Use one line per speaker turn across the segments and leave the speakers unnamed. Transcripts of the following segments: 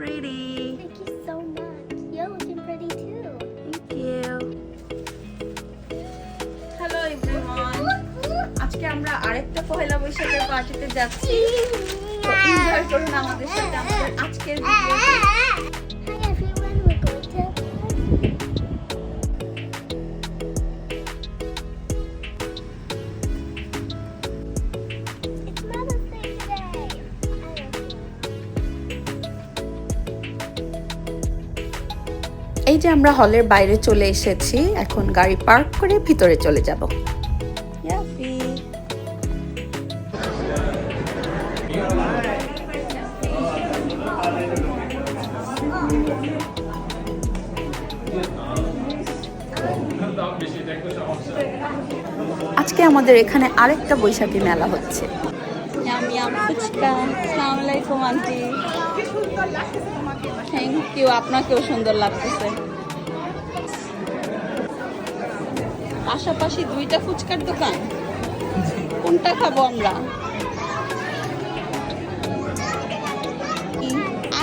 pretty.
Thank you so much. You're looking pretty too.
Thank you. Hello everyone. আজকে আমরা আরেকটা পহেলা বৈশাখের পার্টিতে যাচ্ছি। তো এনজয় করুন আমাদের সাথে আমাদের আজকের ভিডিওতে।
Hi everyone, we're going to It's Mother's Day today.
এই যে আমরা হলের বাইরে চলে এসেছি, এখন গাড়ি পার্ক করে ভিতরে চলে যাব। আজকে আমাদের এখানে আরেকটা বৈশাখী মেলা হচ্ছে। আসসালামু আলাইকুম আন্টি। থ্যাংক ইউ, আপনাকেও সুন্দর লাগতেছে। পাশাপাশি দুইটা ফুচকার দোকান, কোনটা খাবো আমরা?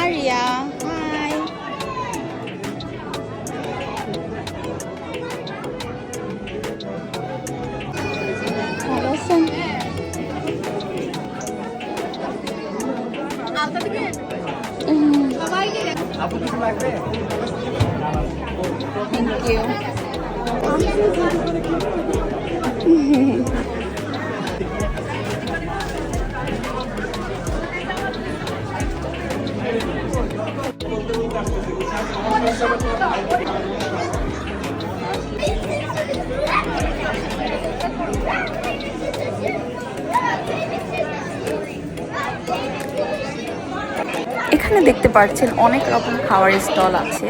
আরিয়া হাই। ভালো আছেন? Thank you. এখানে দেখতে পাচ্ছেন অনেক রকম খাওয়ার স্টল আছে।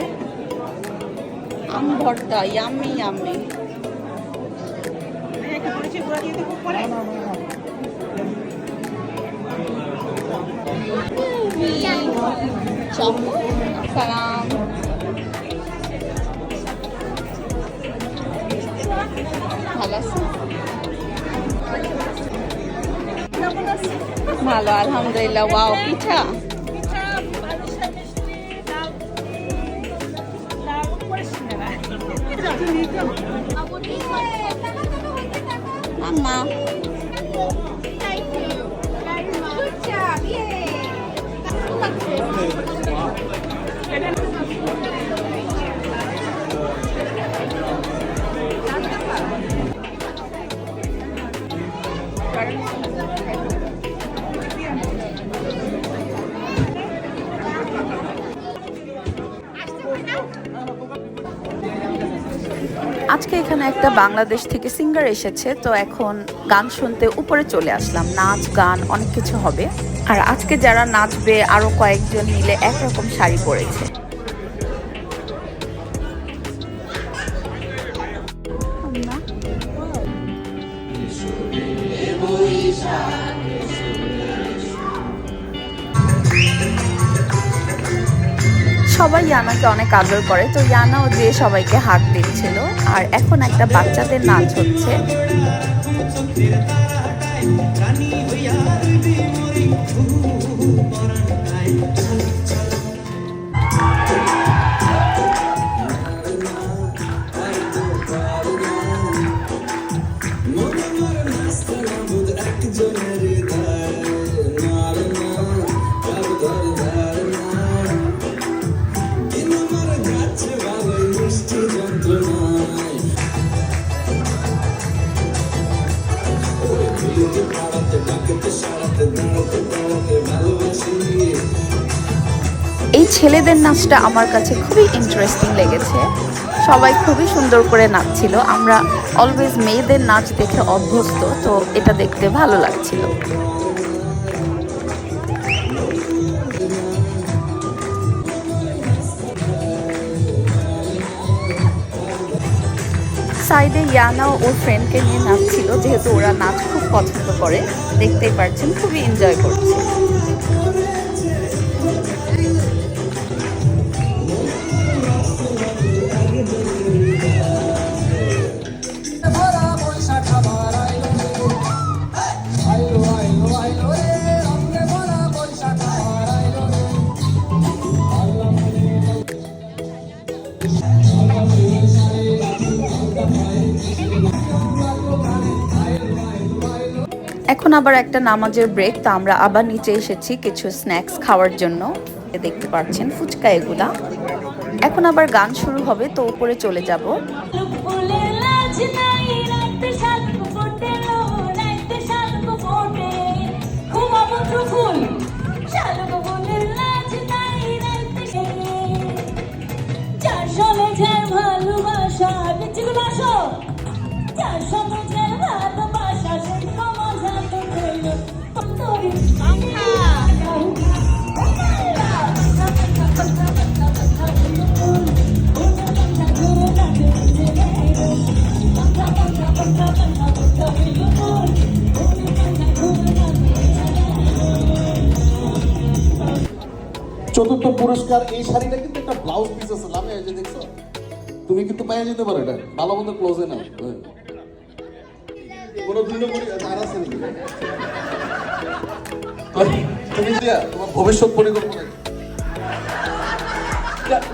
আম ভর্তা, ইয়াম্মি ইয়াম্মি। সালাম। ভালো আছেন? ভালো আলহামদুলিল্লাহ। Wow, pitha. Mama.
Thank you very much. Good job. Yay.
আজকে এখানে একটা বাংলাদেশ থেকে সিঙ্গার এসেছে, তো এখন গান শুনতে উপরে চলে আসলাম। নাচ গান অনেক কিছু হবে। আর আজকে যারা নাচবে আরো কয়েকজন মিলে একরকম শাড়ি পরেছে। সবাই ইয়ানাকে অনেক আদর করে, তো ইয়ানাও দিয়ে সবাইকে হাত দিচ্ছিল। আর এখন একটা বাচ্চাদের নাচ হচ্ছে। এই ছেলেদের নাচটা আমার কাছে খুবই ইন্টারেস্টিং লেগেছে। সবাই খুবই সুন্দর করে নাচছিল। আমরা অলওয়েজ মেয়েদের নাচ দেখে অভ্যস্ত, তো এটা দেখতে ভালো লাগছিল। সাইডে ইয়ানাও ওর ফ্রেন্ডকে নিয়ে নাচছিল, যেহেতু ওরা নাচ খুব পছন্দ করে। দেখতেই পাচ্ছেন খুবই এনজয় করছে। এখন আবার একটা নামাজের ব্রেক, তো আমরা আবার নিচে এসেছি কিছু স্ন্যাক্স খাওয়ার জন্য। দেখতে পাচ্ছেন ফুচকা এগুলা। এখন আবার গান শুরু হবে, তো উপরে চলে যাব।
চতুর্থ পুরস্কার এই শাড়িটা কিন্তু একটা ব্লাউজ পিস আছে, লামে এই যে দেখছো, তুমি কিন্তু পাইয়া যেতে পারো, এটা ভালো মতো ক্লোজে নাও। কোনো 2 নম্বর আর আছে নাকি? তুমি দিয়া তোমার ভবিষ্যৎ পরিকল্পনা কি?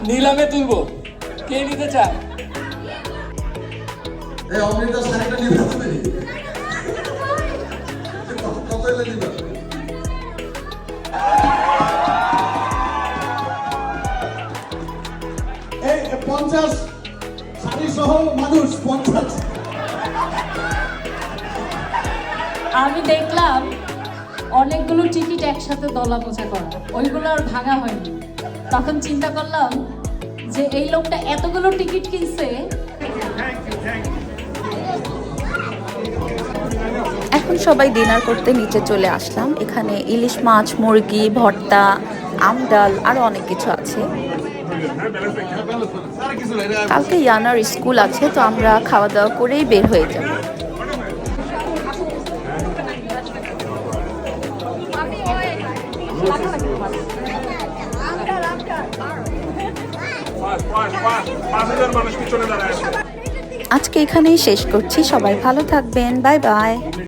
নিলামে তুলবো, কে নিতে চায়?
এই অমৃতা শাড়িটা নিতে হবে কত এলে নিবা? এই 50 শাড়ি সহ মানুষ 50।
আমি দেখলাম অনেকগুলো টিকিট একসাথে দলা মোছা করা, ওইগুলো আর ভাঙা হয়নি। তখন চিন্তা করলাম যে এই লোকটা এতগুলো টিকিট কিনছে।
এখন সবাই ডিনার করতে নিচে চলে আসলাম। এখানে ইলিশ মাছ, মুরগি, ভর্তা, আম ডাল আরো অনেক কিছু আছে। কালকে ইয়ানার স্কুল আছে, তো আমরা খাওয়া দাওয়া করেই বের হয়ে যাব। আজকে এখানেই শেষ করছি। সবাই ভালো থাকবেন। Bye bye.